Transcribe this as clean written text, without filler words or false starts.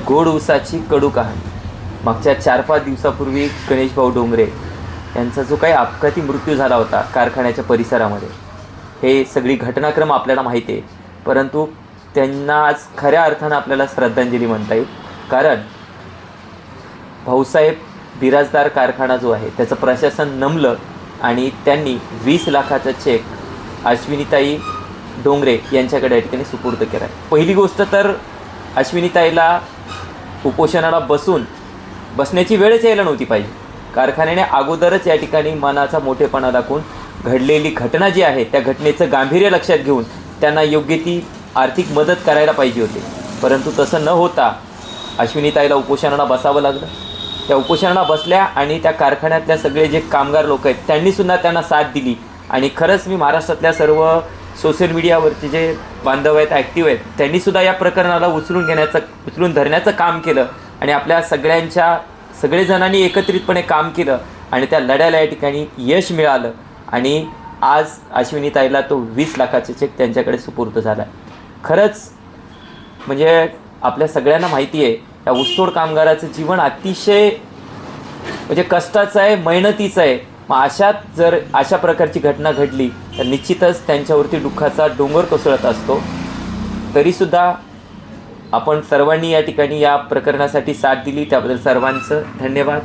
गोड ऊसाची कडू कहाणी. मागच्या 4-5 दिवसापूर्वी गणेश भाऊ डोंगरे यांचा जो काही अपघाती मृत्यू झाला होता कारखान्याच्या परिसरामध्ये, हे सगळी घटनाक्रम आपल्याला माहिती आहे. परंतु त्यांना आज खऱ्या अर्थानं आपल्याला श्रद्धांजली म्हणता येईल. कारण भाऊसाहेब बिराजदार कारखाना जो आहे त्याचं प्रशासन नमलं आणि त्यांनी 20 लाखाचा चेक अश्विनीताई डोंगरे यांच्याकडे या ठिकाणी सुपूर्द केला आहे. पहिली गोष्ट तर अश्विनीताईला उपोषणाला बसण्याची वेळच यायला नव्हती पाहिजे. कारखान्याने अगोदरच या ठिकाणी मनाचा मोठेपणा दाखवून घडलेली घटना जी आहे त्या घटनेचं गांभीर्य लक्षात घेऊन त्यांना योग्य ती आर्थिक मदत करायला पाहिजे होती. परंतु तसं न होता अश्विनीताईला उपोषणाला बसावं लागलं. त्या उपोषणाला बसल्या आणि त्या कारखान्यातल्या सगळे जे कामगार लोक आहेत त्यांनीसुद्धा त्यांना साथ दिली. आणि खरंच मी महाराष्ट्रातल्या सर्व सोशल मीडियावरचे जे बांधव आहेत, ॲक्टिव्ह आहेत, त्यांनीसुद्धा या प्रकरणाला उचलून धरण्याचं काम केलं आणि आपल्या सगळेजणांनी एकत्रितपणे काम केलं आणि त्या लढ्याला या ठिकाणी यश मिळालं. आणि आज अश्विनीताईला तो 20 लाखाचा चेक त्यांच्याकडे सुपूर्द झाला आहे. खरंच म्हणजे आपल्या सगळ्यांना माहिती आहे या ऊसतोड कामगाराचं जीवन अतिशय म्हणजे कष्टाचं आहे, मेहनतीचं आहे. मग जर अशा प्रकारची घटना घडली तर निश्चितच त्यांच्यावरती दुःखाचा डोंगर कोसळत असतो. तरीसुद्धा आपण सर्वांनी या ठिकाणी या प्रकरणासाठी साथ दिली त्याबद्दल सर्वांचं धन्यवाद.